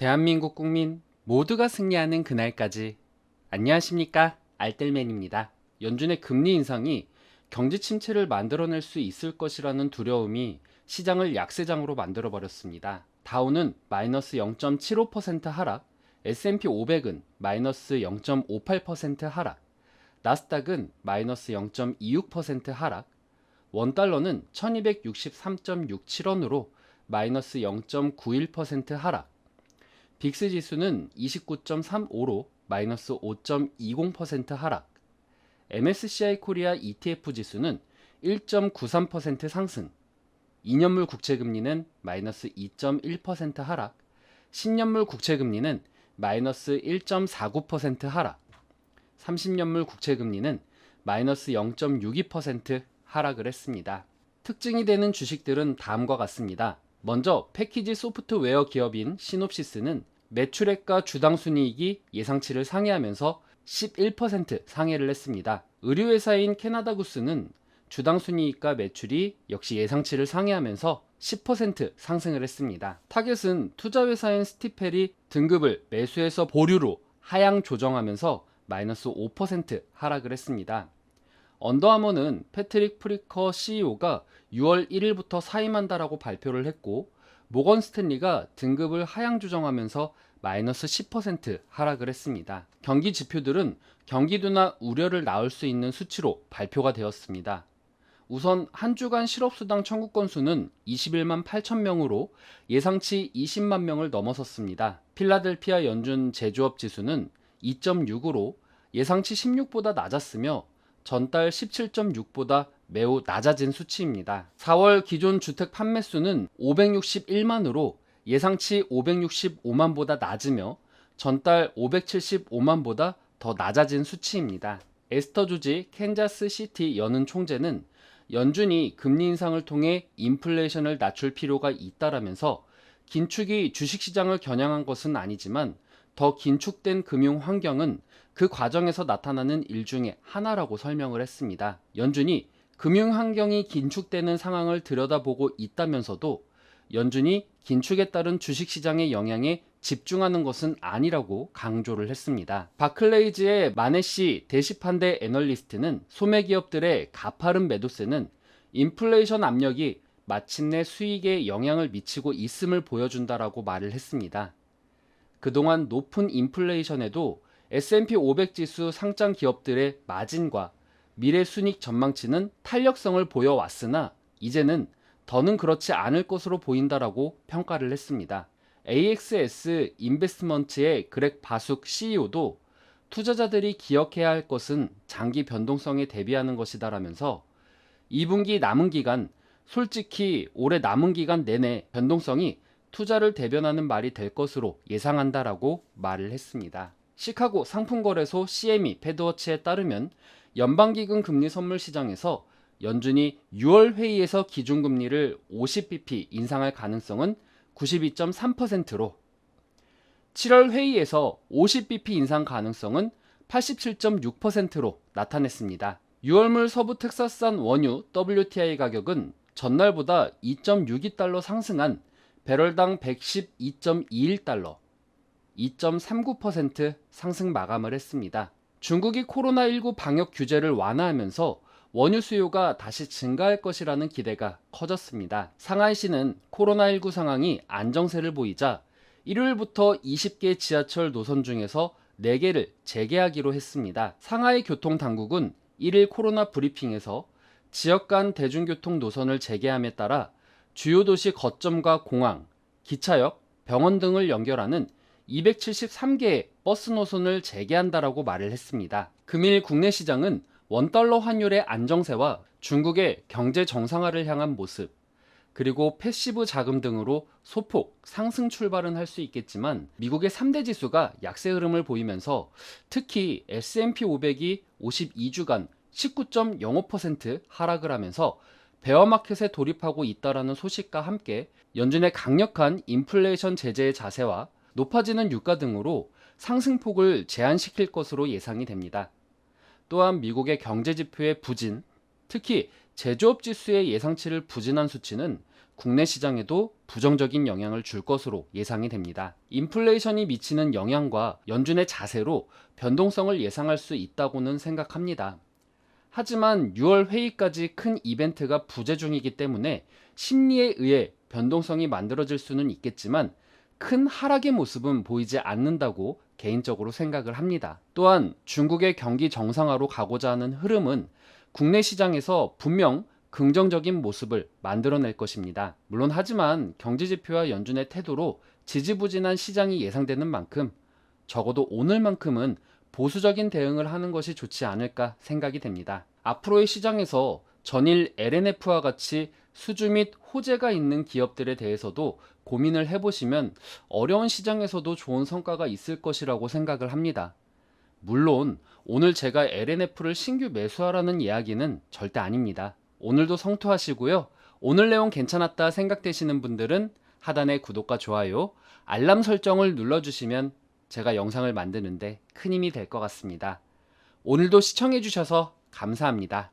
대한민국 국민 모두가 승리하는 그날까지. 안녕하십니까, 알뜰맨입니다. 연준의 금리 인상이 경제 침체를 만들어낼 수 있을 것이라는 두려움이 시장을 약세장으로 만들어버렸습니다. 다우는 마이너스 0.75% 하락, S&P 500은 마이너스 0.58% 하락, 나스닥은 마이너스 0.26% 하락, 원달러는 1263.67원으로 마이너스 0.91% 하락, 빅스 지수는 29.35로 마이너스 5.20% 하락, MSCI 코리아 ETF 지수는 1.93% 상승, 2년물 국채금리는 마이너스 2.1% 하락, 10년물 국채금리는 마이너스 1.49% 하락, 30년물 국채금리는 마이너스 0.62% 하락을 했습니다. 특징이 되는 주식들은 다음과 같습니다. 먼저 패키지 소프트웨어 기업인 시놉시스는 매출액과 주당 순이익이 예상치를 상회하면서 11% 상회를 했습니다. 의류회사인 캐나다구스는 주당 순이익과 매출이 역시 예상치를 상회하면서 10% 상승을 했습니다. 타겟은 투자회사인 스티펠이 등급을 매수해서 보류로 하향 조정하면서 마이너스 5% 하락을 했습니다. 언더아머는 패트릭 프리커 CEO가 6월 1일부터 사임한다라고 발표를 했고, 모건 스탠리가 등급을 하향 조정하면서 마이너스 10% 하락을 했습니다. 경기 지표들은 경기도나 우려를 낳을 수 있는 수치로 발표가 되었습니다. 우선 한 주간 실업수당 청구 건수는 21만 8천 명으로 예상치 20만 명을 넘어섰습니다. 필라델피아 연준 제조업 지수는 2.6으로 예상치 16보다 낮았으며 전달 17.6보다 매우 낮아진 수치입니다. 4월 기존 주택 판매 수는 561만으로 예상치 565만보다 낮으며 전달 575만보다 더 낮아진 수치입니다. 에스터 조지 캔자스 시티 연은 총재는 연준이 금리 인상을 통해 인플레이션을 낮출 필요가 있다라면서 긴축이 주식시장을 겨냥한 것은 아니지만 더 긴축된 금융 환경은 그 과정에서 나타나는 일 중에 하나라고 설명을 했습니다. 연준이 금융 환경이 긴축되는 상황을 들여다보고 있다면서도 연준이 긴축에 따른 주식시장의 영향에 집중하는 것은 아니라고 강조를 했습니다. 바클레이즈의 마네시 대시판대 애널리스트는 소매기업들의 가파른 매도세는 인플레이션 압력이 마침내 수익에 영향을 미치고 있음을 보여준다라고 말을 했습니다. 그동안 높은 인플레이션에도 S&P 500 지수 상장 기업들의 마진과 미래 순익 전망치는 탄력성을 보여왔으나 이제는 더는 그렇지 않을 것으로 보인다라고 평가를 했습니다. AXS 인베스트먼트의 그렉 바숙 CEO도 투자자들이 기억해야 할 것은 장기 변동성에 대비하는 것이다라면서 2분기 남은 기간, 솔직히 올해 남은 기간 내내 변동성이 투자를 대변하는 말이 될 것으로 예상한다라고 말을 했습니다. 시카고 상품거래소 CME 패드워치에 따르면 연방기금 금리 선물 시장에서 연준이 6월 회의에서 기준금리를 50bp 인상할 가능성은 92.3%로 7월 회의에서 50bp 인상 가능성은 87.6%로 나타냈습니다. 6월물 서부 텍사스산 원유 WTI 가격은 전날보다 2.62달러 상승한 배럴당 112.21달러, 2.39% 상승 마감을 했습니다. 중국이 코로나19 방역 규제를 완화하면서 원유 수요가 다시 증가할 것이라는 기대가 커졌습니다. 상하이시는 코로나19 상황이 안정세를 보이자 일요일부터 20개 지하철 노선 중에서 4개를 재개하기로 했습니다. 상하이 교통당국은 1일 코로나 브리핑에서 지역 간 대중교통 노선을 재개함에 따라 주요 도시 거점과 공항, 기차역, 병원 등을 연결하는 273개의 버스 노선을 재개한다라고 말을 했습니다. 금일 국내 시장은 원달러 환율의 안정세와 중국의 경제 정상화를 향한 모습, 그리고 패시브 자금 등으로 소폭 상승 출발은 할 수 있겠지만 미국의 3대 지수가 약세 흐름을 보이면서 특히 S&P 500이 52주간 19.05% 하락을 하면서 베어마켓에 돌입하고 있다라는 소식과 함께 연준의 강력한 인플레이션 제재의 자세와 높아지는 유가 등으로 상승폭을 제한시킬 것으로 예상이 됩니다. 또한 미국의 경제지표의 부진, 특히 제조업 지수의 예상치를 부진한 수치는 국내 시장에도 부정적인 영향을 줄 것으로 예상이 됩니다. 인플레이션이 미치는 영향과 연준의 자세로 변동성을 예상할 수 있다고는 생각합니다. 하지만 6월 회의까지 큰 이벤트가 부재 중이기 때문에 심리에 의해 변동성이 만들어질 수는 있겠지만 큰 하락의 모습은 보이지 않는다고 개인적으로 생각을 합니다. 또한 중국의 경기 정상화로 가고자 하는 흐름은 국내 시장에서 분명 긍정적인 모습을 만들어낼 것입니다. 물론 하지만 경제지표와 연준의 태도로 지지부진한 시장이 예상되는 만큼 적어도 오늘만큼은 보수적인 대응을 하는 것이 좋지 않을까 생각이 됩니다. 앞으로의 시장에서 전일 LNF와 같이 수주 및 호재가 있는 기업들에 대해서도 고민을 해보시면 어려운 시장에서도 좋은 성과가 있을 것이라고 생각을 합니다. 물론 오늘 제가 LNF를 신규 매수하라는 이야기는 절대 아닙니다. 오늘도 성투하시고요. 오늘 내용 괜찮았다 생각되시는 분들은 하단의 구독과 좋아요, 알람 설정을 눌러주시면 제가 영상을 만드는데 큰 힘이 될 것 같습니다. 오늘도 시청해주셔서 감사합니다.